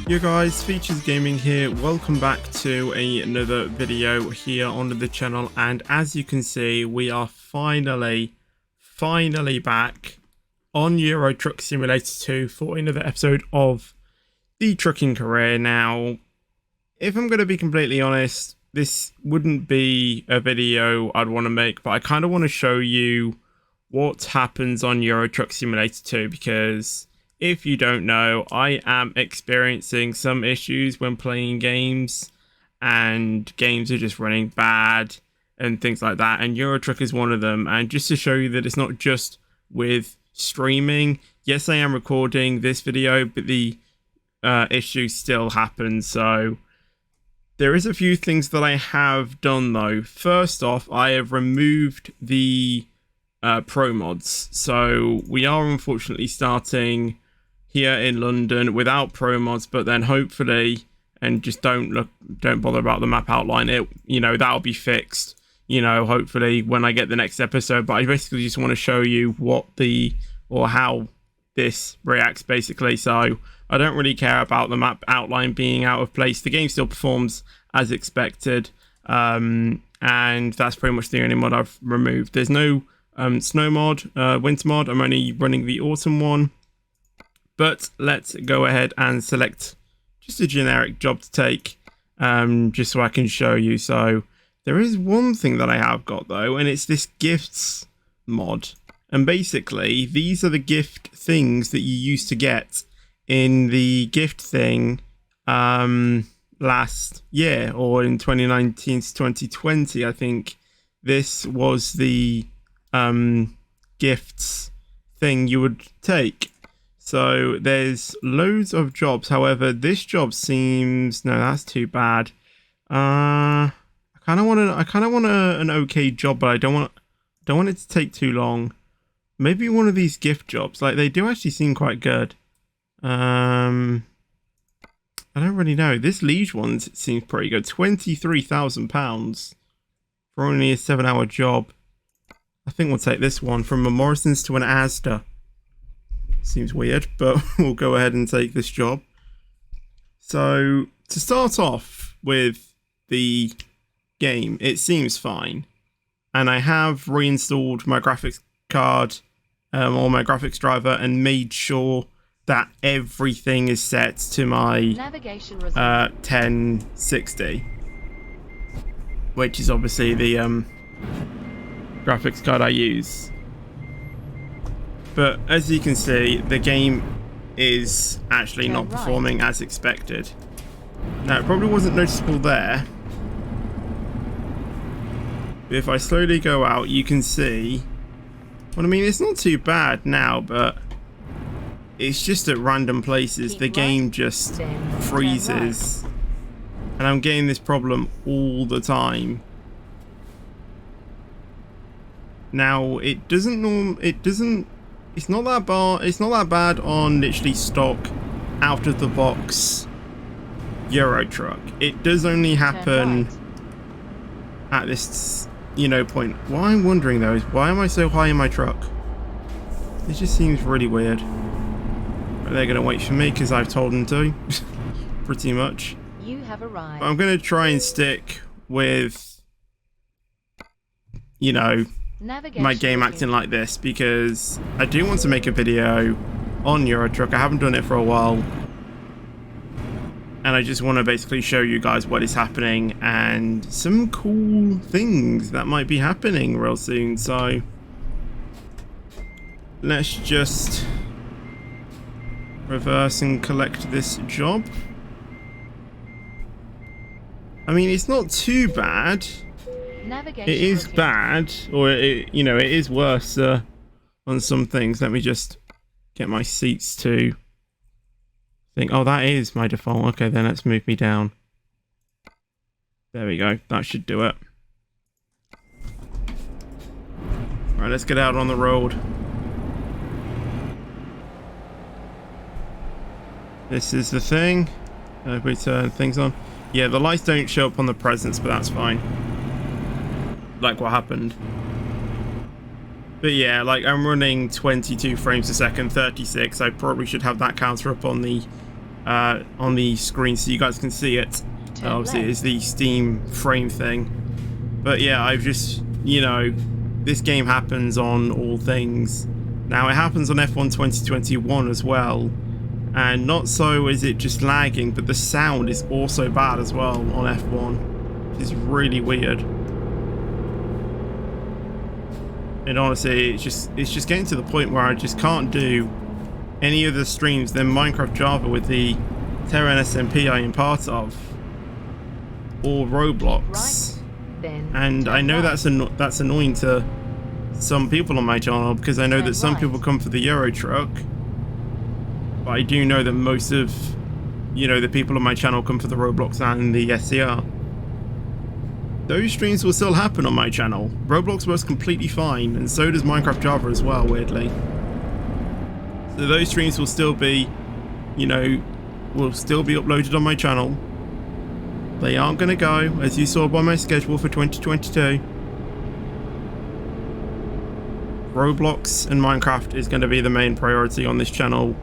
Yo guys, Features Gaming here. Welcome back to another video here on the channel, and as you can see, we are finally back on Euro Truck Simulator 2 for another episode of the trucking career. Now, if I'm going to be completely honest, this wouldn't be a video I'd want to make, but I kind of want to show you what happens on Euro Truck Simulator 2, because if you don't know, I am experiencing some issues when playing games, and games are just running bad and things like that, and Euro Truck is one of them. And just to show you that it's not just with streaming, yes, I am recording this video, but the issue still happens. So there is a few things that I have done though. First off, I have removed the pro mods, so we are unfortunately starting here in London without pro mods, but then hopefully, and just don't bother about the map outline, that'll be fixed, hopefully when I get the next episode. But I basically just want to show you how this reacts basically. So I don't really care about the map outline being out of place. The game still performs as expected, and that's pretty much the only mod I've removed. There's no snow mod, winter mod. I'm only running the autumn one. But let's go ahead and select just a generic job to take, just so I can show you. So there is one thing that I have got though, and it's this gifts mod. And basically, these are the gift things that you used to get in the gift thing last year, or in 2019 to 2020. I think this was the gifts thing you would take. So there's loads of jobs. However, this job seems, no, that's too bad. I kind of want an okay job, but I don't want it to take too long. Maybe one of these gift jobs. Like, they do actually seem quite good. I don't really know. This Liege one seems pretty good. £23,000 for only a 7-hour job. I think we'll take this one, from a Morrison's to an Asda. Seems weird, but we'll go ahead and take this job. So to start off with the game, it seems fine, and I have reinstalled my graphics card or my graphics driver and made sure that everything is set to my 1060, which is obviously the graphics card I use. But as you can see, the game is actually not performing as expected. Now, it probably wasn't noticeable there, but if I slowly go out, you can see, well, I mean, it's not too bad now, but it's just at random places. The game just freezes, and I'm getting this problem all the time. Now, it's not that bad on literally stock, out of the box Euro Truck. It does only happen at this, point. What I'm wondering though is, why am I so high in my truck? It just seems really weird. They're gonna wait for me because I've told them to. Pretty much. You have arrived. But I'm gonna try and stick with, my game acting like this, because I do want to make a video on Euro Truck. I haven't done it for a while, and I just want to basically show you guys what is happening and some cool things that might be happening real soon. So let's just reverse and collect this job. I mean, it's not too bad. It is bad, or it is worse on some things. Let me just get my seats to think. Oh, that is my default. Okay, then let's move me down. There we go. That should do it. Right, let's get out on the road. This is the thing. We turn things on. Yeah, the lights don't show up on the presents, but that's fine. Like what happened. But yeah, like I'm running 22 frames a second, 36. I probably should have that counter up on the screen so you guys can see it. Obviously, it's the Steam frame thing. But yeah, I've just, you know, this game happens on all things. Now it happens on F1 2021 as well. And not so is it just lagging, but the sound is also bad as well on F1. Which is really weird. And honestly, it's just getting to the point where I just can't do any other streams than Minecraft Java with the Terran SMP I am part of, or Roblox. And I know that's annoying to some people on my channel, because I know that some people come for the Euro Truck, but I do know that most of, you know, the people on my channel come for the Roblox and the SCR. Those streams will still happen on my channel. Roblox works completely fine, and so does Minecraft Java as well, weirdly. So those streams will still be, you know, will still be uploaded on my channel. They aren't going to go, as you saw by my schedule for 2022. Roblox and Minecraft is going to be the main priority on this channel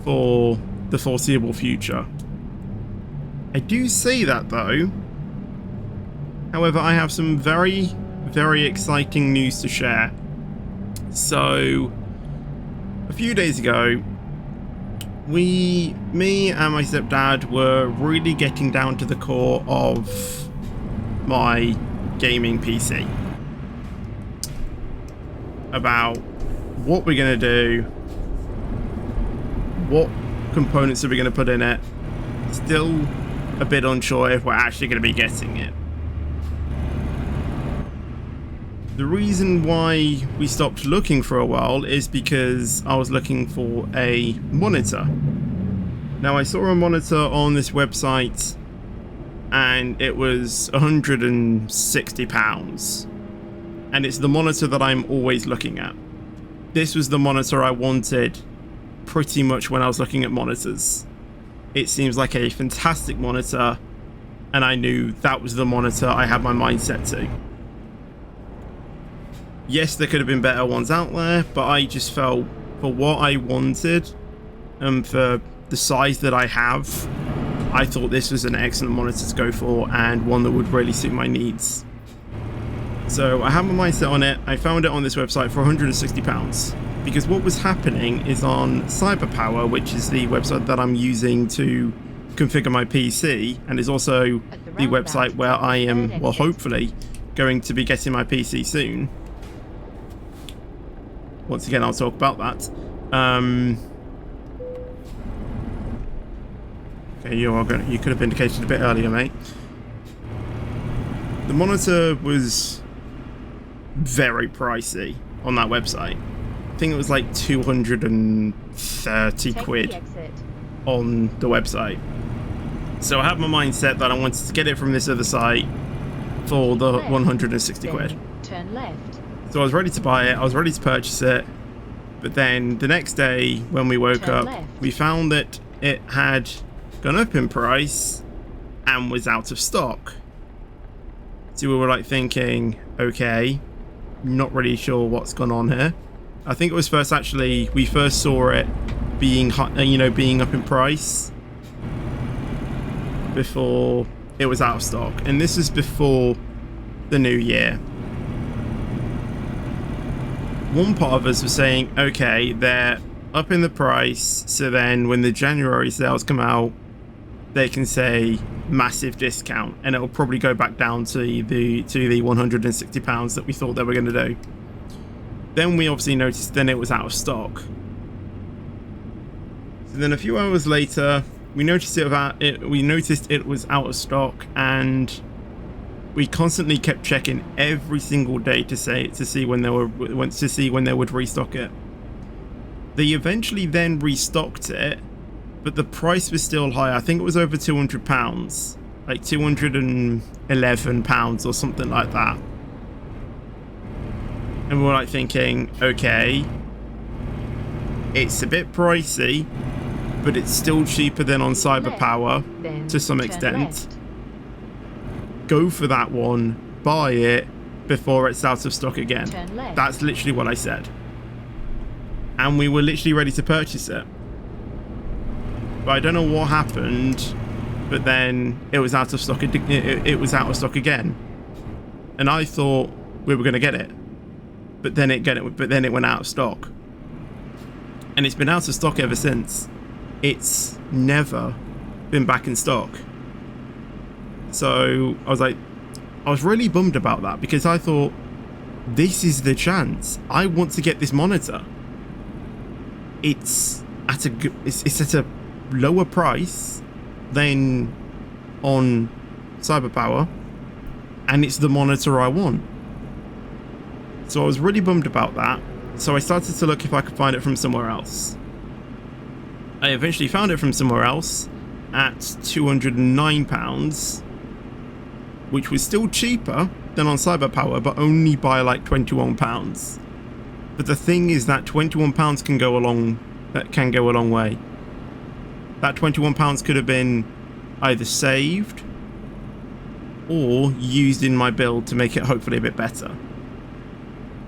for the foreseeable future. I do say that though. However, I have some very, very exciting news to share. So, a few days ago, me and my stepdad were really getting down to the core of my gaming PC. About what we're going to do, what components are we going to put in it. Still a bit unsure if we're actually going to be getting it. The reason why we stopped looking for a while is because I was looking for a monitor. Now I saw a monitor on this website and it was £160. And it's the monitor that I'm always looking at. This was the monitor I wanted pretty much when I was looking at monitors. It seems like a fantastic monitor, and I knew that was the monitor I had my mind set to. Yes, there could have been better ones out there, but I just felt for what I wanted and for the size that I have, I thought this was an excellent monitor to go for and one that would really suit my needs. So I had my mindset on it. I found it on this website for £160 because what was happening is on CyberPower, which is the website that I'm using to configure my PC, and is also the website where I am, well, hopefully going to be getting my PC soon. Once again, I'll talk about that. Okay, you could have indicated a bit earlier, mate. The monitor was very pricey on that website. I think it was like 230 quid on the website. So I had my mind set that I wanted to get it from this other site for the 160 quid. Turn left. So I was ready to buy it, I was ready to purchase it, but then the next day when we woke up, we found that it had gone up in price and was out of stock. So we were like thinking, okay, not really sure what's gone on here. I think it was we first saw it being, being up in price before it was out of stock. And this is before the new year. One part of us was saying, okay, they're up in the price, so then when the January sales come out, they can say massive discount, and it'll probably go back down to the £160 that we thought they were going to do. Then we obviously noticed then it was out of stock. So then a few hours later, we noticed it was out of stock, and we constantly kept checking every single day to see when they would restock it. They eventually then restocked it, but the price was still high. I think it was over £200, like £211 or something like that. And we were like thinking, okay, it's a bit pricey, but it's still cheaper than on CyberPower to some extent. Go for that one, buy it, before it's out of stock again. That's literally what I said. And we were literally ready to purchase it. But I don't know what happened, but then it was out of stock. It was out of stock again. And I thought we were going to get it. But then it went out of stock. And it's been out of stock ever since. It's never been back in stock. So I was really bummed about that, because I thought, this is the chance. I want to get this monitor. It's at a lower price than on Cyberpower, and it's the monitor I want. So I was really bummed about that. So I started to look if I could find it from somewhere else. I eventually found it from somewhere else at £209, which was still cheaper than on Cyberpower, but only by like £21. But the thing is that £21 can go a long way. That £21 could have been either saved or used in my build to make it hopefully a bit better.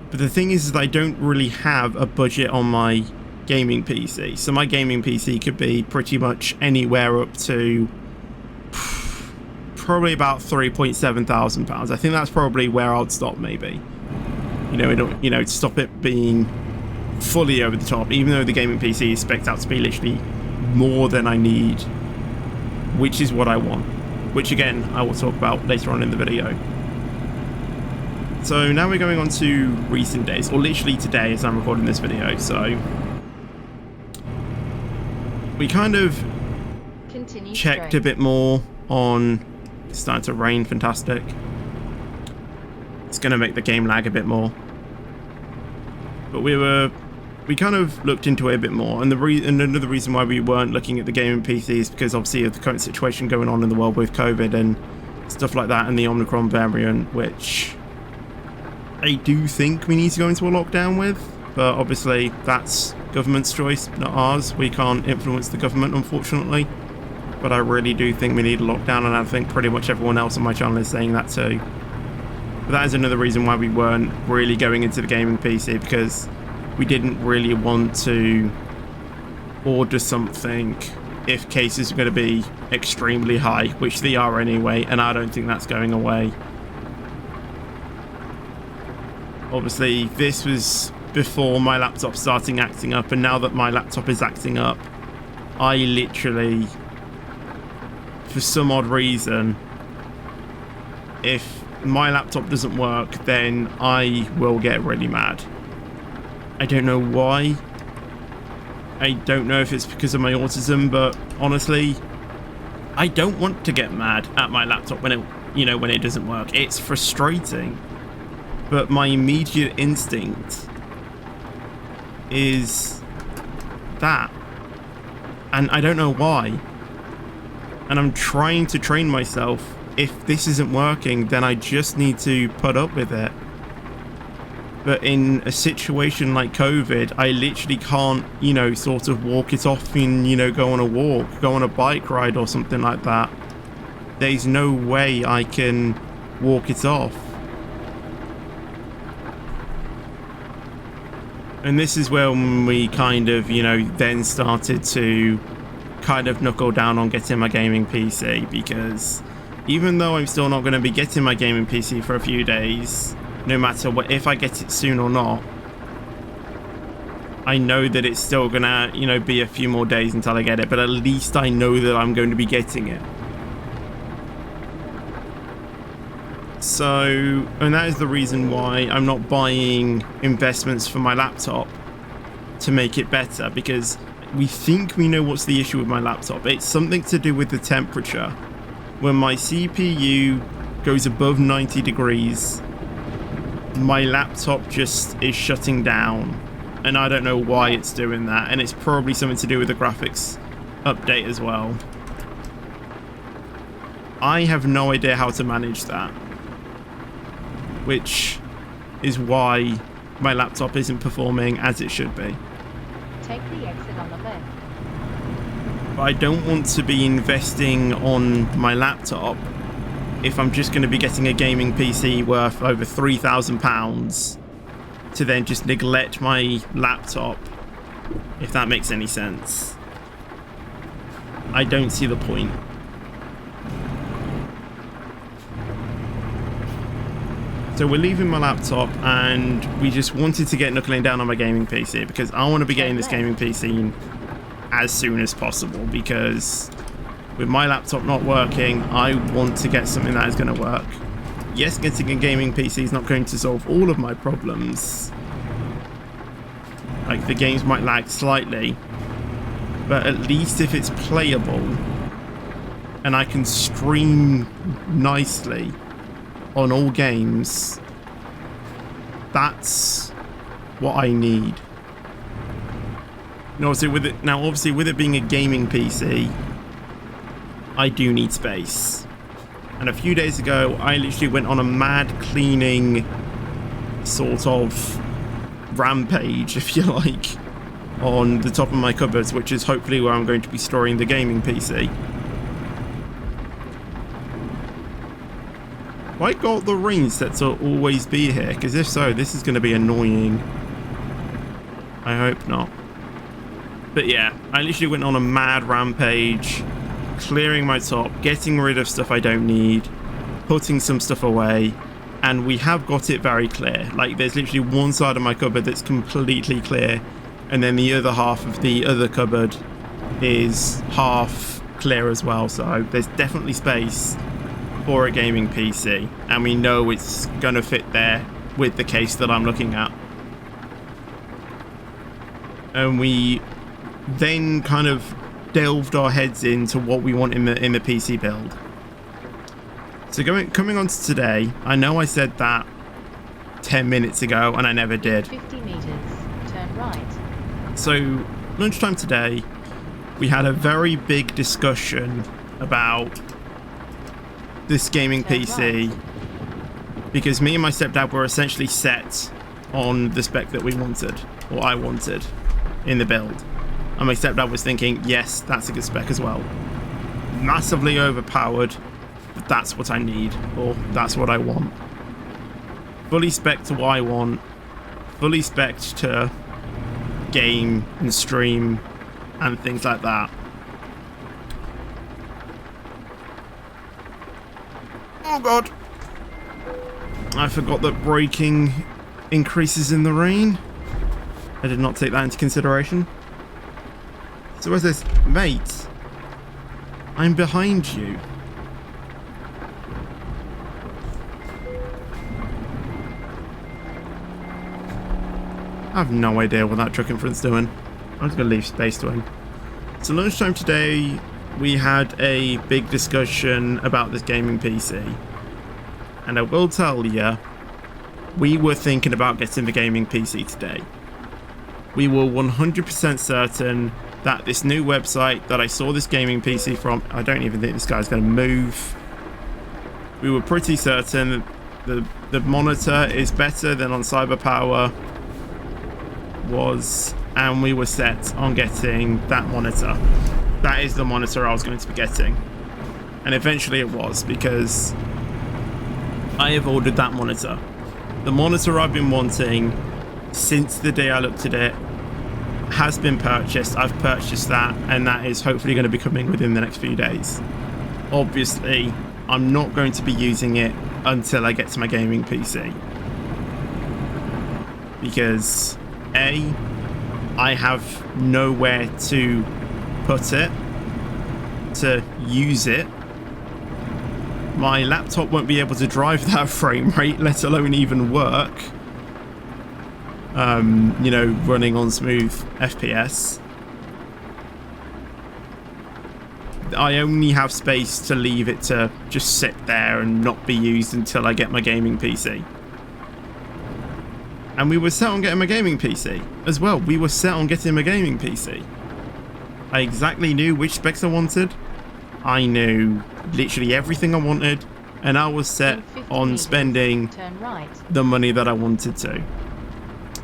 But the thing is that I don't really have a budget on my gaming PC. So my gaming PC could be pretty much anywhere up to probably about £3,700. I think that's probably where I'd stop, maybe. To stop it being fully over the top, even though the gaming PC is spec'd out to be literally more than I need, which is what I want, which again I will talk about later on in the video. So now we're going on to recent days, or literally today as I'm recording this video. So we kind of checked a bit more on, it's starting to rain, fantastic. It's going to make the game lag a bit more. But we kind of looked into it a bit more, and another reason why we weren't looking at the gaming PC is because obviously of the current situation going on in the world with COVID and stuff like that, and the Omicron variant, which I do think we need to go into a lockdown with, but obviously that's government's choice, not ours. We can't influence the government, unfortunately. But I really do think we need a lockdown, and I think pretty much everyone else on my channel is saying that too. But that is another reason why we weren't really going into the gaming PC, because we didn't really want to order something if cases are going to be extremely high, which they are anyway, and I don't think that's going away. Obviously, this was before my laptop starting acting up, and now that my laptop is acting up, I literally, for some odd reason, if my laptop doesn't work, then I will get really mad. I don't know why. I don't know if it's because of my autism, but honestly, I don't want to get mad at my laptop when it doesn't work. It's frustrating. But my immediate instinct is that. And I don't know why. And I'm trying to train myself. If this isn't working, then I just need to put up with it. But in a situation like COVID, I literally can't, sort of walk it off and, go on a walk, go on a bike ride or something like that. There's no way I can walk it off. And this is when we kind of, then started to kind of knuckle down on getting my gaming PC, because even though I'm still not going to be getting my gaming PC for a few days, no matter what, if I get it soon or not, I know that it's still going to, be a few more days until I get it, but at least I know that I'm going to be getting it. So, and that is the reason why I'm not buying investments for my laptop to make it better, because we think we know what's the issue with my laptop. It's something to do with the temperature. When my CPU goes above 90 degrees, my laptop just is shutting down, and I don't know why it's doing that, and it's probably something to do with the graphics update as well. I have no idea how to manage that, which is why my laptop isn't performing as it should be. Take the exit on the left. But I don't want to be investing on my laptop if I'm just going to be getting a gaming PC worth over £3,000 to then just neglect my laptop, if that makes any sense. I don't see the point. So we're leaving my laptop, and we just wanted to get knuckling down on my gaming PC because I want to be getting this gaming PC as soon as possible, because with my laptop not working, I want to get something that is going to work. Yes, getting a gaming PC is not going to solve all of my problems. Like, the games might lag slightly, but at least if it's playable and I can stream nicely on all games, that's what I need. Now, obviously with it being a gaming PC, I do need space. And a few days ago, I literally went on a mad cleaning sort of rampage, if you like, on the top of my cupboards, which is hopefully where I'm going to be storing the gaming PC. Have I got the rain set to always be here? Because if so, this is going to be annoying. I hope not. But yeah, I literally went on a mad rampage, clearing my top, getting rid of stuff I don't need, putting some stuff away, and we have got it very clear. Like, there's literally one side of my cupboard that's completely clear, and then the other half of the other cupboard is half clear as well. So there's definitely space for a gaming PC, and we know it's gonna fit there with the case that I'm looking at. And we then kind of delved our heads into what we want in the PC build. So coming on to today, I know I said that 10 minutes ago and I never did. 50 meters, turn right. So lunchtime today, we had a very big discussion about this gaming PC, because me and my stepdad were essentially set on the spec that we wanted, or I wanted, in the build. And my stepdad was thinking, yes, that's a good spec as well. Massively overpowered, but that's what I need, or that's what I want. Fully spec to what I want, fully spec to game and stream and things like that. Oh god, I forgot that braking increases in the rain. I did not take that into consideration. So where's this? Mate, I'm behind you. I have no idea what that truck in front's doing. I'm just gonna leave space to him. So lunchtime today, we had a big discussion about this gaming PC. And I will tell you, we were thinking about getting the gaming PC today. We were 100% certain that this new website that I saw this gaming PC from, I don't even think this guy's going to move. We were pretty certain the monitor is better than on CyberPower was, and we were set on getting that monitor. That is the monitor I was going to be getting. And eventually it was, because I have ordered that monitor. The monitor I've been wanting since the day I looked at it has been purchased. I've purchased that, and that is hopefully going to be coming within the next few days. Obviously, I'm not going to be using it until I get to my gaming PC. Because A, I have nowhere to put it, to use it. My laptop won't be able to drive that frame rate, let alone even work. You know, running on smooth FPS. I only have space to leave it to just sit there and not be used until I get my gaming PC. And we were set on getting a gaming PC as well. We were set on getting a gaming PC. I exactly knew which specs I wanted. I knew literally everything I wanted, and I was set on spending the money that I wanted to.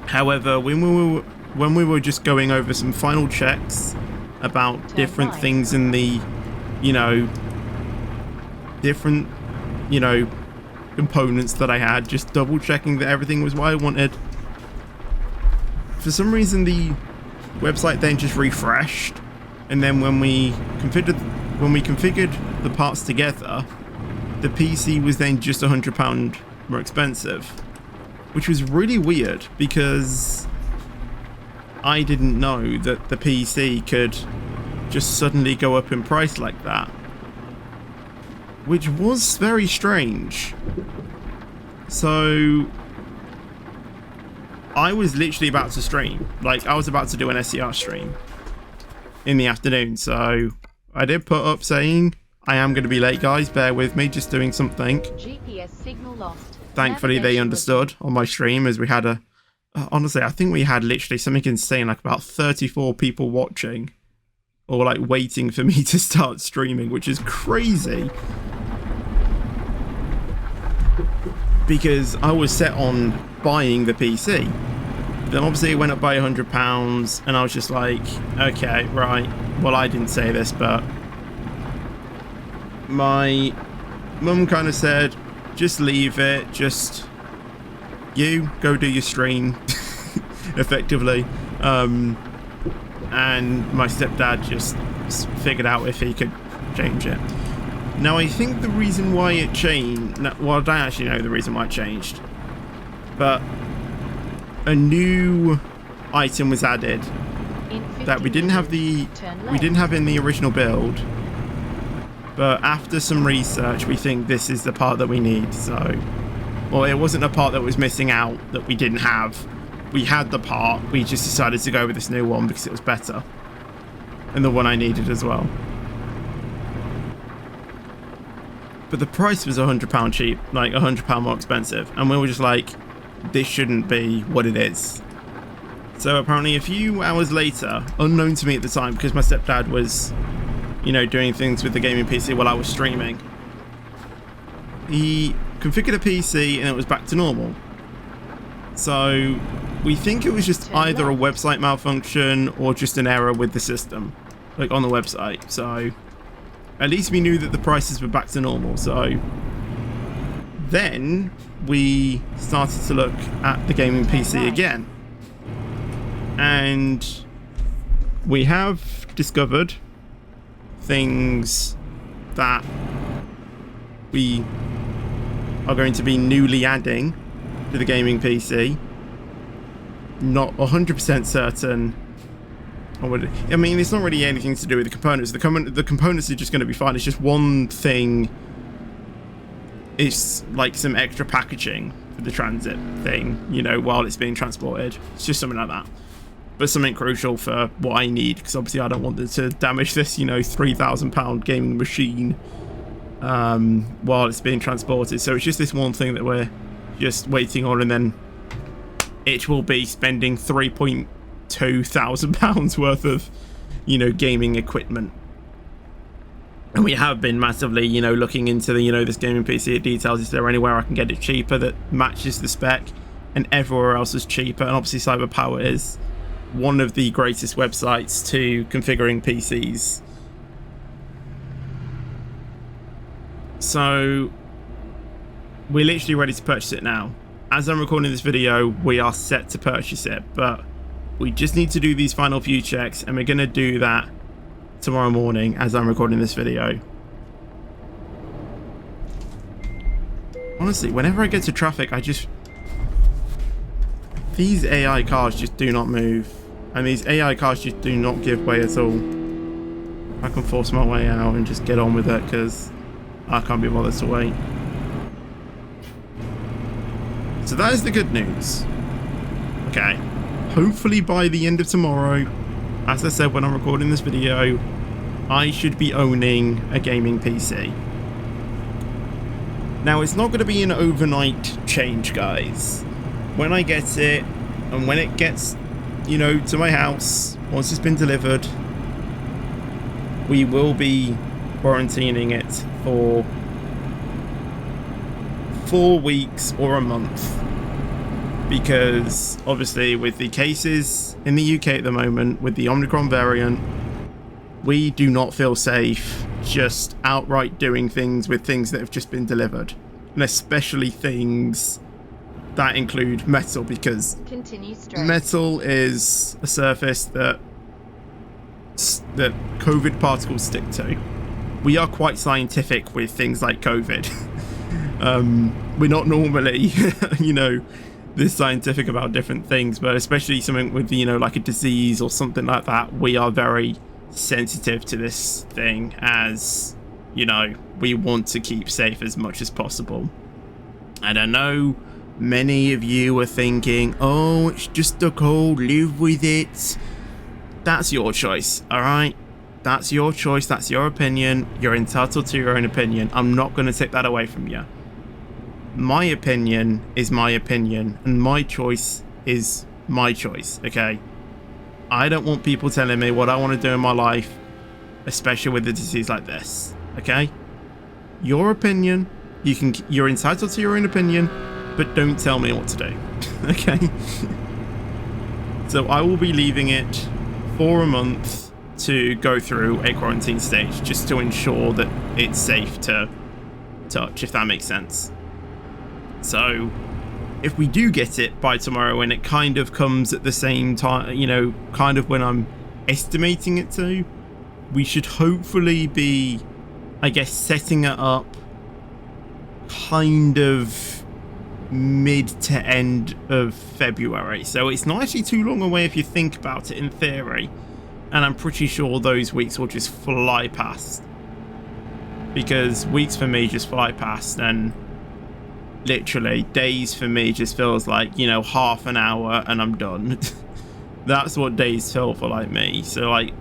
However, when we were just going over some final checks about different things in the, different you know, components that I had, just double checking that everything was what I wanted. For some reason the website then just refreshed, and then when we configured the parts together, the PC was then just £100 more expensive, which was really weird because I didn't know that the PC could just suddenly go up in price like that, which was very strange. So I was literally about to stream, like I was about to do an SCR stream in the afternoon, so I did put up saying I am going to be late, guys, bear with me, just doing something. GPS signal lost. Thankfully they understood on my stream, as we had a honestly, I think we had literally something insane, like about 34 people watching or like waiting for me to start streaming, which is crazy because I was set on buying the PC. Then obviously it went up by £100 and I was just like, okay, right, well, I didn't say this, but my mum kind of said, just leave it, just you go do your stream effectively. And my stepdad just figured out if he could change it. Now I think the reason why it changed, well, I don't actually know the reason why it changed, but a new item was added that we didn't have in the original build, but after some research we think this is the part that we need. So, well, it wasn't a part that was missing out that we didn't have. We had the part, we just decided to go with this new one because it was better and the one I needed as well. But the price was £100 cheap, like £100 more expensive, and we were just like, this shouldn't be what it is. So apparently a few hours later, unknown to me at the time because my stepdad was, you know, doing things with the gaming PC while I was streaming, he configured a PC and it was back to normal. So we think it was just either a website malfunction or just an error with the system, like on the website. So at least we knew that the prices were back to normal. So then we started to look at the gaming PC again, and we have discovered things that we are going to be newly adding to the gaming PC. Not 100% certain. I mean, it's not really anything to do with the components. The components are just going to be fine. It's just one thing. It's like some extra packaging for the transit thing, you know, while it's being transported. It's just something like that. But something crucial for what I need, because obviously I don't want to damage this, you know, £3,000 gaming machine while it's being transported. So it's just this one thing that we're just waiting on, and then it will be spending £3,200 worth of, you know, gaming equipment. And we have been massively, you know, looking into the, you know, this gaming PC details. Is there anywhere I can get it cheaper that matches the spec? And everywhere else is cheaper. And obviously Cyberpower is one of the greatest websites to configuring PCs. So we're literally ready to purchase it now. As I'm recording this video, we are set to purchase it, but we just need to do these final few checks, and we're going to do that tomorrow morning as I'm recording this video. Honestly, whenever I get to traffic, these AI cars just do not move, and these AI cars just do not give way at all. I can force my way out and just get on with it because I can't be bothered to wait. So that is the good news. Okay, hopefully by the end of tomorrow, as I said when I'm recording this video, I should be owning a gaming PC. Now, it's not going to be an overnight change, guys. When I get it, and when it gets, you know, to my house, once it's been delivered, we will be quarantining it for 4 weeks or a month. Because obviously with the cases in the UK at the moment, with the Omicron variant, we do not feel safe just outright doing things with things that have just been delivered, and especially things that include metal, because Continue straight. metal is a surface that COVID particles stick to. We are quite scientific with things like COVID. We're not normally, this scientific about different things, but especially something with, like a disease or something like that, we are very sensitive to this thing, as, we want to keep safe as much as possible. And I know many of you are thinking, oh, it's just a cold, live with it. That's your choice, alright? That's your choice, that's your opinion. You're entitled to your own opinion. I'm not going to take that away from you. My opinion is my opinion, and my choice is my choice, okay? I don't want people telling me what I want to do in my life, especially with a disease like this, okay? Your opinion, you're entitled to your own opinion, but don't tell me what to do, okay? So I will be leaving it for a month to go through a quarantine stage, just to ensure that it's safe to touch, if that makes sense. So if we do get it by tomorrow and it kind of comes at the same time, kind of when I'm estimating it to, we should hopefully be, I guess, setting it up kind of mid to end of February. So it's not actually too long away if you think about it in theory. And I'm pretty sure those weeks will just fly past. Because weeks for me just fly past, and literally days for me just feels like, half an hour and I'm done. That's what days feel for like me. So like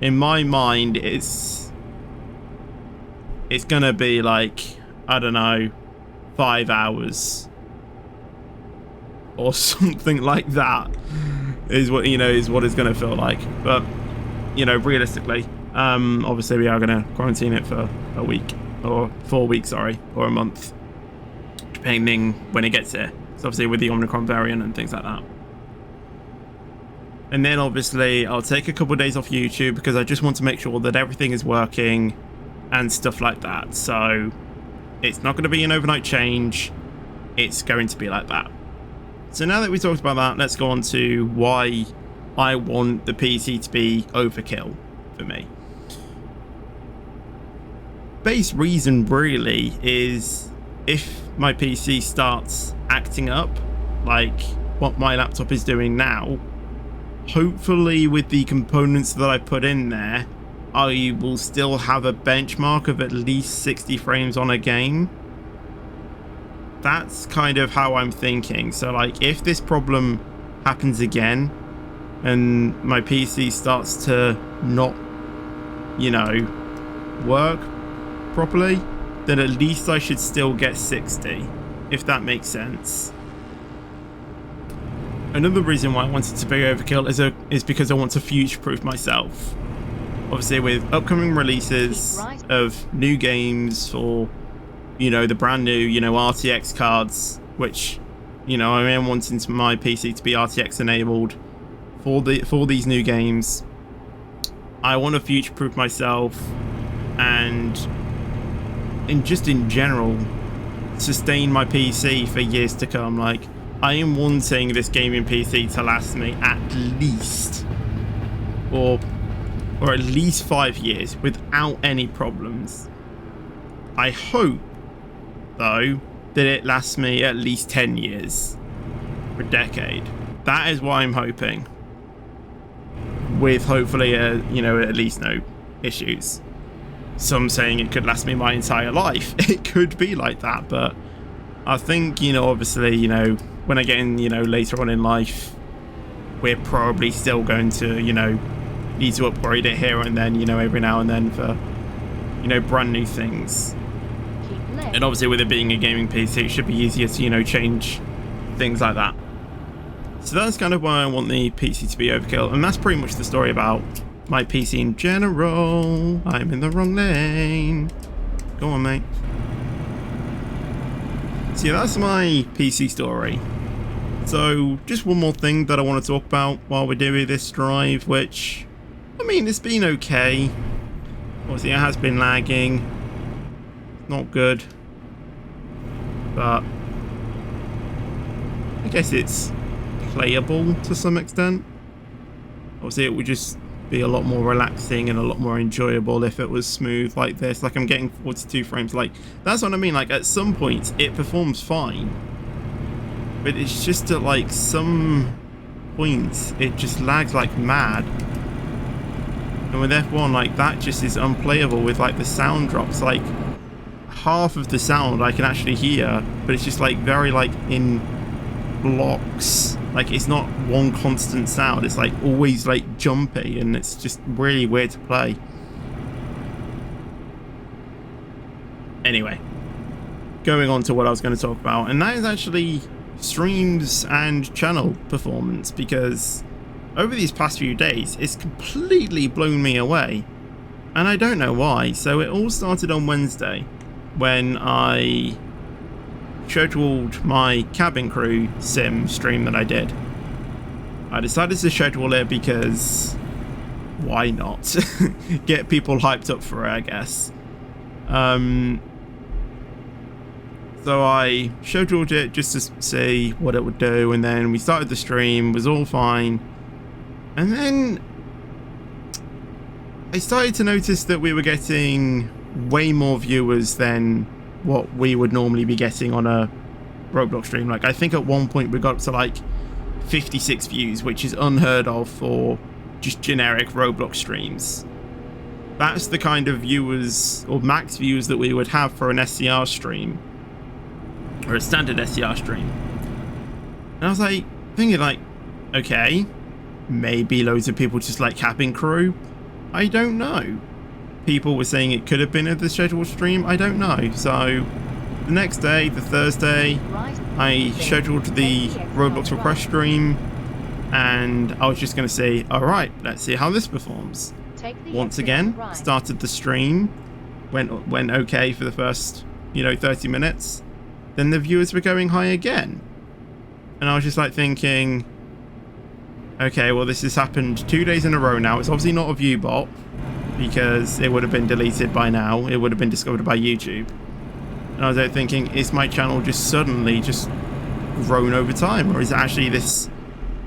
in my mind it's gonna be like, I don't know, 5 hours or something like that is what it's gonna feel like. But realistically, obviously we are gonna quarantine it for a week or 4 weeks, or a month, depending when it gets here. So obviously with the Omicron variant and things like that. And then obviously I'll take a couple of days off YouTube because I just want to make sure that everything is working and stuff like that. So it's not going to be an overnight change. It's going to be like that. So now that we talked about that, let's go on to why I want the PC to be overkill for me. Base reason really is if my PC starts acting up like what my laptop is doing now, hopefully with the components that I put in there, I will still have a benchmark of at least 60 frames on a game. That's kind of how I'm thinking. So like if this problem happens again and my PC starts to not, work properly, then at least I should still get 60, if that makes sense. Another reason why I wanted to be overkill is because I want to future-proof myself. Obviously with upcoming releases of new games for, the brand new, RTX cards, which, I am wanting my PC to be RTX enabled for these new games. I want to future-proof myself and just in general sustain my PC for years to come. Like, I am wanting this gaming PC to last me at least or at least 5 years without any problems. I hope though that it lasts me at least 10 years or a decade. That is what I'm hoping, with hopefully at least no issues. Some saying it could last me my entire life. It could be like that, but I think, obviously, when I get in, later on in life, we're probably still going to, need to upgrade it here and then, every now and then for, brand new things. And obviously with it being a gaming PC, it should be easier to, change things like that. So that's kind of why I want the PC to be overkill. And that's pretty much the story about my PC in general. I'm in the wrong lane. Go on, mate. So yeah, that's my PC story. So just one more thing that I want to talk about while we're doing this drive, which I mean, it's been okay. Obviously, it has been lagging. Not good. But I guess it's playable to some extent. Obviously, it would just be a lot more relaxing and a lot more enjoyable if it was smooth like this. Like, I'm getting 42 frames. Like, that's what I mean. Like, at some points, it performs fine. But it's just at, like, some points, it just lags like mad. And with F1, like, that just is unplayable with, like, the sound drops. Like, half of the sound I can actually hear, but it's just, like, very, like, in blocks. Like, it's not one constant sound. It's, like, always, like, jumpy, and it's just really weird to play. Anyway, going on to what I was going to talk about, and that is actually streams and channel performance, because over these past few days, it's completely blown me away. And I don't know why. So it all started on Wednesday when I scheduled my cabin crew sim stream that I did. I decided to schedule it because why not? Get people hyped up for it, I guess. So I scheduled it just to see what it would do, and then we started the stream, was all fine. And then I started to notice that we were getting way more viewers than what we would normally be getting on a Roblox stream. Like, I think at one point we got up to like 56 views, which is unheard of for just generic Roblox streams. That's the kind of viewers or max views that we would have for an SCR stream, or a standard SCR stream. And I was like thinking, like, okay, maybe loads of people just like cabin crew. I don't know. People were saying it could have been at the scheduled stream. I don't know. So the next day, the Thursday, I scheduled the Roblox request stream, and I was just going to say, all right, let's see how this performs. Once again, started the stream, went okay for the first, 30 minutes. Then the viewers were going high again. And I was just like thinking, okay, well, this has happened 2 days in a row now. It's obviously not a view bot, because it would have been deleted by now. It would have been discovered by YouTube. And I was like thinking, is my channel just suddenly just grown over time? Or is it actually this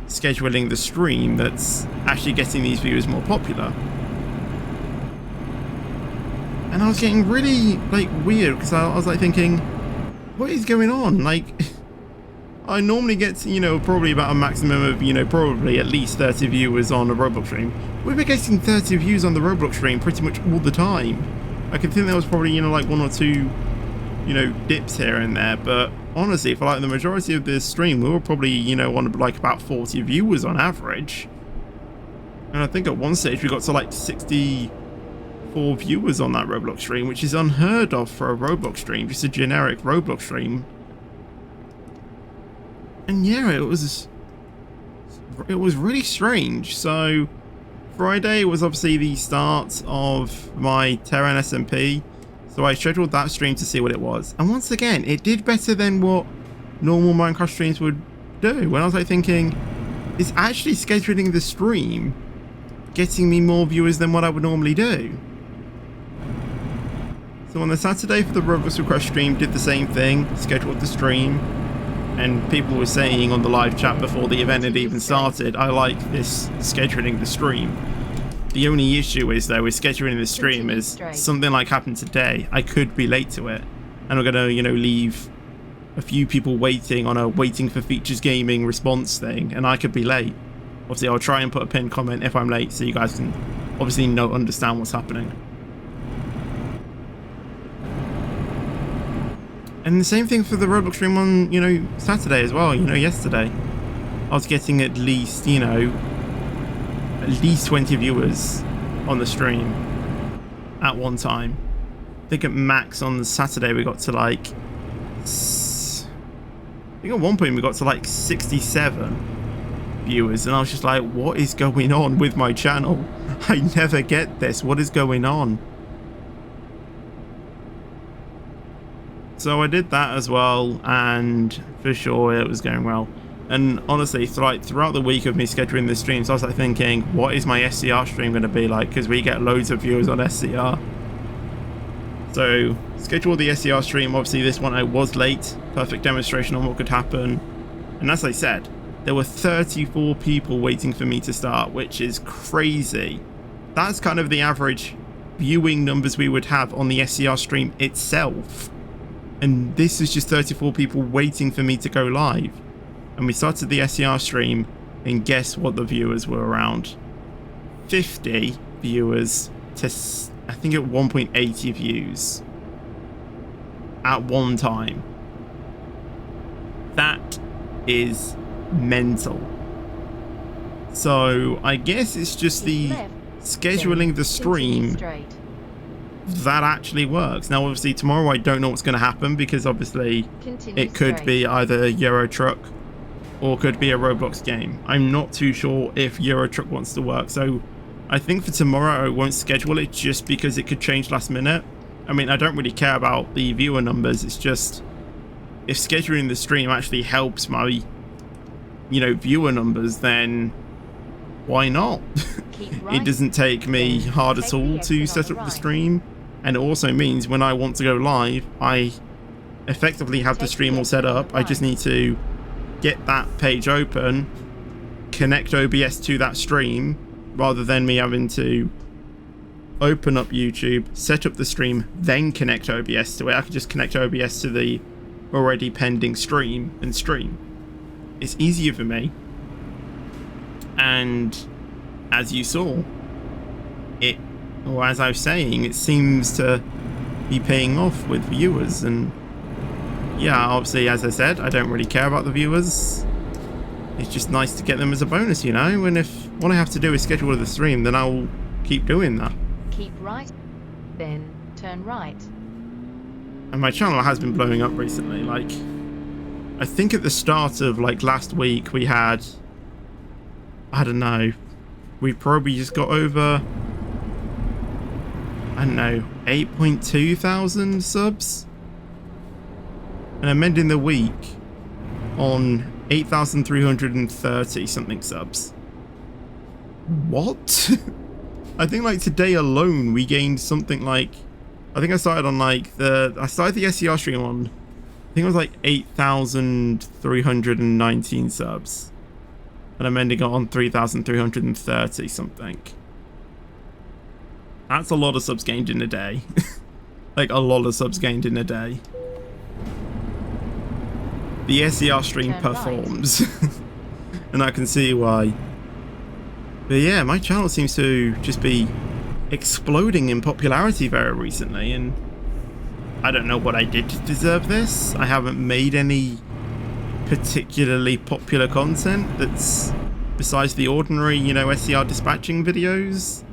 scheduling the stream that's actually getting these viewers more popular? And I was getting really, like, weird, because I was like thinking, what is going on? Like, I normally get to, probably about a maximum of, probably at least 30 viewers on a Roblox stream. We were getting 30 views on the Roblox stream pretty much all the time. I can think there was probably, like one or two, dips here and there. But honestly, for like the majority of this stream, we were probably, on like about 40 viewers on average. And I think at one stage we got to like 64 viewers on that Roblox stream, which is unheard of for a Roblox stream, just a generic Roblox stream. And yeah, it was really strange. So Friday was obviously the start of my Terran SMP, so I scheduled that stream to see what it was. And once again, it did better than what normal Minecraft streams would do. When I was like thinking, it's actually scheduling the stream getting me more viewers than what I would normally do. So on the Saturday for the Roblox request stream, did the same thing, scheduled the stream. And people were saying on the live chat before the event had even started, I like this scheduling the stream. The only issue is, though, with scheduling the stream is something like happened today. I could be late to it. And I'm going to, leave a few people waiting on a waiting for features gaming response thing. And I could be late. Obviously, I'll try and put a pinned comment if I'm late, so you guys can obviously understand what's happening. And the same thing for the Roblox stream on, Saturday as well. Yesterday I was getting at least, at least 20 viewers on the stream at one time. I think at max on the Saturday we got to like, I think at one point we got to like 67 viewers, and I was just like, what is going on with my channel? I never get this. What is going on? So I did that as well, and for sure it was going well. And honestly, throughout the week of me scheduling the streams, I was like thinking, what is my SCR stream going to be like? Because we get loads of viewers on SCR. So, schedule the SCR stream. Obviously, this one I was late. Perfect demonstration on what could happen. And as I said, there were 34 people waiting for me to start, which is crazy. That's kind of the average viewing numbers we would have on the SCR stream itself. And this is just 34 people waiting for me to go live. And we started the SCR stream, and guess what the viewers were around? 50 viewers to, I think, at 1.80 views at one time. That is mental. So I guess it's just the scheduling the stream that actually works. Now obviously tomorrow I don't know what's going to happen, because obviously it could be either Euro Truck or could be a Roblox game. I'm not too sure if Euro Truck wants to work, so I think for tomorrow I won't schedule it, just because it could change last minute. I mean, I don't really care about the viewer numbers, it's just if scheduling the stream actually helps my, viewer numbers, then why not? It doesn't take me hard at all to set up the stream, and it also means when I want to go live, I effectively have the stream all set up. I just need to get that page open, connect OBS to that stream, rather than me having to open up YouTube, set up the stream, then connect OBS to it. I can just connect OBS to the already pending stream and stream. It's easier for me. And as you saw, as I was saying, it seems to be paying off with viewers. And yeah, obviously, as I said, I don't really care about the viewers. It's just nice to get them as a bonus, and if what I have to do is schedule the stream, then I'll keep doing that. Keep right, then turn right. And my channel has been blowing up recently. Like, I think at the start of last week we had, I don't know, we probably just got over, I don't know, 8.2 thousand subs. And I'm ending the week on 8,330 something subs. What? I think today alone we gained something I think I started on I started the SCR stream on, I think it was 8,319 subs. And I'm ending on 3,330 something. That's a lot of subs gained in a day. A lot of subs gained in a day. The SCR stream performs. And I can see why. But yeah, my channel seems to just be exploding in popularity very recently, and I don't know what I did to deserve this. I haven't made any particularly popular content that's besides the ordinary, SCR dispatching videos.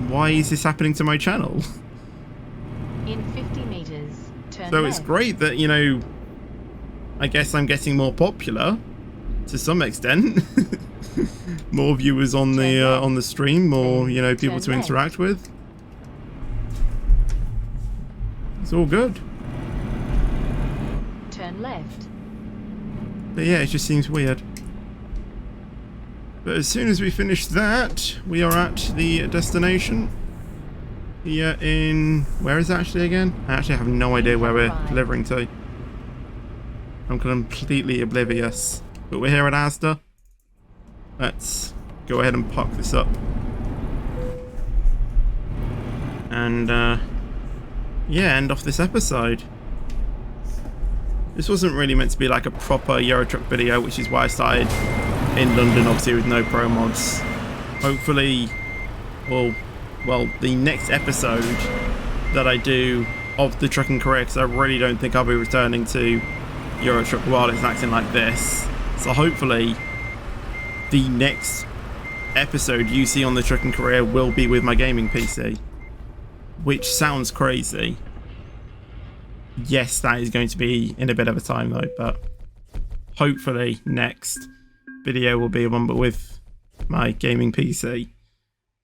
Why is this happening to my channel? In 50 meters, turn so left. It's great that, I guess I'm getting more popular to some extent. More viewers on the stream, more people to interact with. It's all good. Turn left. But yeah, it just seems weird. But as soon as we finish that, we are at the destination. Here in, where is it actually again? I actually have no idea where we're delivering to. I'm completely oblivious. But we're here at Asda. Let's go ahead and park this up. And yeah, end off this episode. This wasn't really meant to be a proper Euro Truck video, which is why I started in London, obviously with no pro mods. Hopefully, well, the next episode that I do of the trucking career, because I really don't think I'll be returning to Euro Truck while it's acting like this. So hopefully the next episode you see on the trucking career will be with my gaming PC, which sounds crazy. Yes, that is going to be in a bit of a time though, but hopefully next video will be one but with my gaming PC,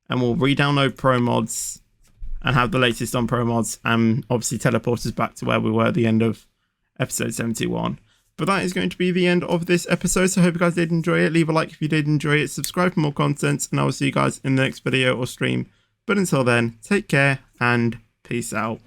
and we'll re-download pro mods and have the latest on pro mods, and obviously teleport us back to where we were at the end of episode 71. But that is going to be the end of this episode. So I hope you guys did enjoy it. Leave a like if you did enjoy it. Subscribe for more content. And I will see you guys in the next video or stream. But until then, take care and peace out.